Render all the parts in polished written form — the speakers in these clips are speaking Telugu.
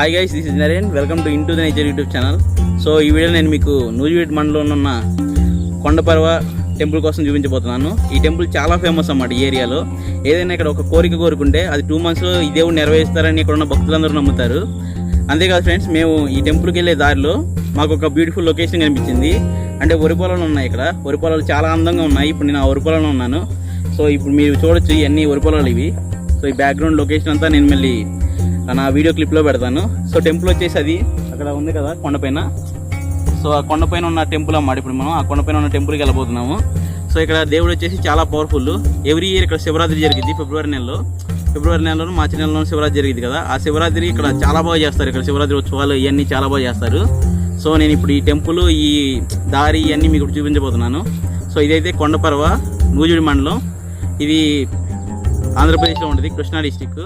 Hi guys, this is Naren. Welcome to into the nature YouTube channel. So ఈ వీడియో నేను మీకు నూజివీడ్ మండలంలో ఉన్న కొండపర్వ టెంపుల్ కోసం చూపించబోతున్నాను. ఈ టెంపుల్ చాలా ఫేమస్ అన్నమాట ఈ ఏరియాలో. ఏదైనా ఇక్కడ ఒక కోరిక కోరుకుంటే అది 2 monthsలో ఈ దేవుడు నెరవేరుస్తారని ఇక్కడ ఉన్న భక్తులందరూ నమ్ముతారు. అంతేకాదు ఫ్రెండ్స్, మేము ఈ టెంపుల్కి వెళ్ళే దారిలో మాకు ఒక బ్యూటిఫుల్ లొకేషన్ కనిపించింది. అంటే వరి పొలాలు ఉన్నాయి ఇక్కడ. వరి పొలాలు చాలా అందంగా ఉన్నాయి. ఇప్పుడు నేను ఆ వరి పొలంలో ఉన్నాను. సో ఇప్పుడు మీరు చూడొచ్చు, ఇవన్నీ వరి పొలాలు ఇవి. సో ఈ బ్యాక్గ్రౌండ్ లొకేషన్ అంతా నేను మళ్ళీ నా వీడియో క్లిప్లో పెడతాను. సో టెంపుల్ వచ్చేసి అది అక్కడ ఉంది కదా కొండపైన. సో ఆ కొండపైన ఉన్న టెంపుల్ అన్నమాట. ఇప్పుడు మనం ఆ కొండపైన ఉన్న టెంపుల్కి వెళ్ళబోతున్నాము. సో ఇక్కడ దేవుడు వచ్చేసి చాలా పవర్ఫుల్. ఎవ్రీ ఇయర్ ఇక్కడ శివరాత్రి జరిగింది. ఫిబ్రవరి నెలలో మార్చి నెలలో శివరాత్రి జరిగింది కదా. ఆ శివరాత్రి ఇక్కడ చాలా బాగా చేస్తారు. ఇక్కడ శివరాత్రి ఉత్సవాలు ఇవన్నీ చాలా బాగా చేస్తారు. సో నేను ఇప్పుడు ఈ టెంపుల్, ఈ దారి ఇవన్నీ మీకు చూపించబోతున్నాను. సో ఇదైతే కొండపర్వ, నూజివీడు మండలం. ఇది ఆంధ్రప్రదేశ్లో ఉంటుంది, కృష్ణా డిస్టిక్.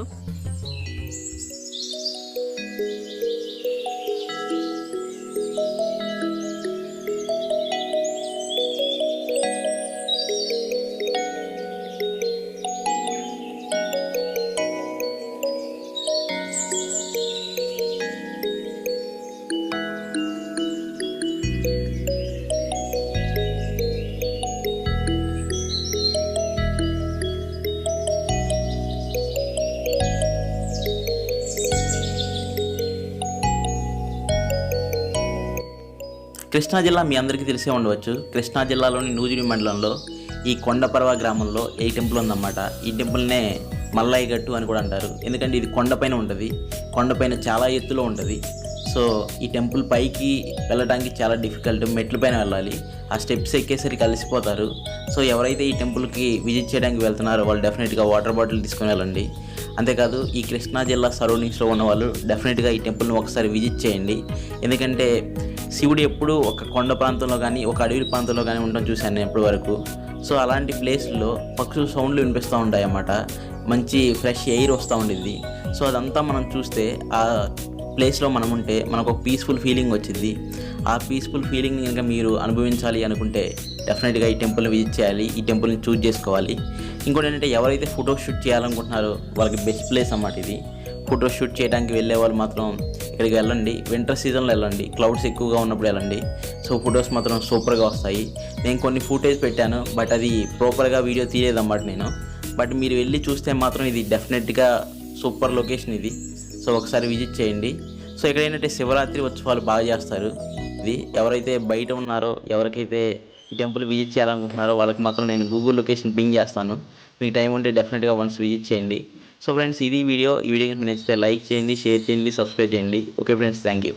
కృష్ణా జిల్లా మీ అందరికీ తెలిసే ఉండవచ్చు. కృష్ణా జిల్లాలోని నూజివీడు మండలంలో ఈ కొండపర్వ గ్రామంలో ఈ టెంపుల్ ఉందన్నమాట. ఈ టెంపుల్నే మల్లయ్య గట్టు అని కూడా అంటారు. ఎందుకంటే ఇది కొండపైన ఉంటుంది. కొండపైన చాలా ఎత్తులో ఉంటుంది. సో ఈ టెంపుల్ పైకి వెళ్ళడానికి చాలా డిఫికల్ట్. మెట్ల పైన వెళ్ళాలి. ఆ స్టెప్స్ ఎక్కేసరికి కలిసిపోతారు. సో ఎవరైతే ఈ టెంపుల్కి విజిట్ చేయడానికి వెళ్తున్నారో వాళ్ళు డెఫినెట్గా వాటర్ బాటిల్ తీసుకుని వెళ్ళండి. అంతేకాదు ఈ కృష్ణా జిల్లా సరౌండింగ్స్లో ఉన్న వాళ్ళు డెఫినెట్గా ఈ టెంపుల్ని ఒకసారి విజిట్ చేయండి. ఎందుకంటే శివుడు ఎప్పుడు ఒక కొండ ప్రాంతంలో కానీ ఒక అడవి ప్రాంతంలో కానీ ఉండడం చూశాను నేను ఇప్పటి వరకు. సో అలాంటి ప్లేస్లో పక్షుల సౌండ్లు వినిపిస్తూ ఉంటాయి అన్నమాట. మంచి ఫ్రెష్ ఎయిర్ వస్తూ ఉండిద్ది. సో అదంతా మనం చూస్తే ఆ ప్లేస్లో మనం ఉంటే మనకు ఒక పీస్ఫుల్ ఫీలింగ్ వచ్చింది. ఆ పీస్ఫుల్ ఫీలింగ్ని కనుక మీరు అనుభవించాలి అనుకుంటే డెఫినెట్గా ఈ టెంపుల్ని విజిట్ చేయాలి. ఈ టెంపుల్ని చూస్ చేసుకోవాలి. ఇంకోటి ఏంటంటే ఎవరైతే ఫోటో షూట్ చేయాలనుకుంటున్నారో వాళ్ళకి బెస్ట్ ప్లేస్ అన్నమాట ఇది. ఫోటో షూట్ చేయడానికి వెళ్ళే వాళ్ళు మాత్రం ఇక్కడికి వెళ్ళండి. వింటర్ సీజన్లో వెళ్ళండి, క్లౌడ్స్ ఎక్కువగా ఉన్నప్పుడు వెళ్ళండి. సో ఫొటోస్ మాత్రం సూపర్గా వస్తాయి. నేను కొన్ని ఫుటేజ్ పెట్టాను, బట్ అది ప్రాపర్గా వీడియో తీయలేదన్నమాట నేను. బట్ మీరు వెళ్ళి చూస్తే మాత్రం ఇది డెఫినెట్గా సూపర్ లొకేషన్ ఇది. సో ఒకసారి విజిట్ చేయండి. సో ఇక్కడ ఏంటంటే శివరాత్రి ఉత్సవాలు బాగా చేస్తారు. ఇది ఎవరైతే బయట ఉన్నారో, ఎవరికైతే ఈ టెంపుల్ విజిట్ చేయాలనుకుంటున్నారో వాళ్ళకి మాత్రం నేను గూగుల్ లొకేషన్ పింగ్ చేస్తాను. మీకు టైం ఉంటే డెఫినెట్గా వన్స్ విజిట్ చేయండి. సో ఫ్రెండ్స్, ఇది వీడియో. ఈ వీడియో కనుక నచ్చితే లైక్ చేయండి, షేర్ చేయండి, సబ్స్క్రైబ్ చేయండి. Okay friends, thank you.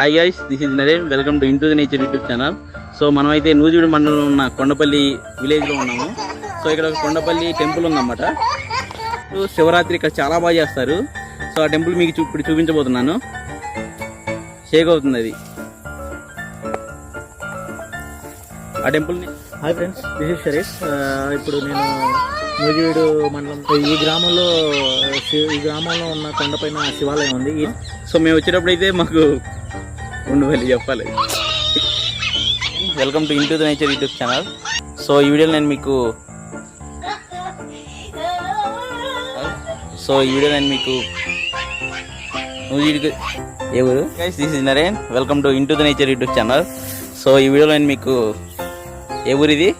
Hi guys, this is Naren. Welcome to into the nature YouTube channel. So మనమైతే నూజివీడు మండలంలో ఉన్న కొండపల్లి విలేజ్లో ఉన్నాము. సో ఇక్కడ ఒక కొండపల్లి టెంపుల్ ఉందన్నమాట. శివరాత్రి ఇక్కడ చాలా బాగా చేస్తారు. సో ఆ టెంపుల్ మీకు ఇప్పుడు చూపించబోతున్నాను. షేక్ అవుతుంది అది ఆ టెంపుల్ని. Hi friends, this is Sharif. ఇప్పుడు నేను నూజివీడు మండలం ఈ గ్రామంలో ఉన్న కొండపైన శివాలయం ఉంది. సో మేము వచ్చేటప్పుడు అయితే మాకు ఉండవల్లి చెప్పాలి. Welcome to into the nature YouTube channel. So ఈ వీడియోలో నేను మీకు నూజివీడు ఏ ఊరు guys, this is Naren. Welcome to into the nature YouTube channel. So ఈ వీడియోలో నేను మీకు ఏ ఊరు ఇది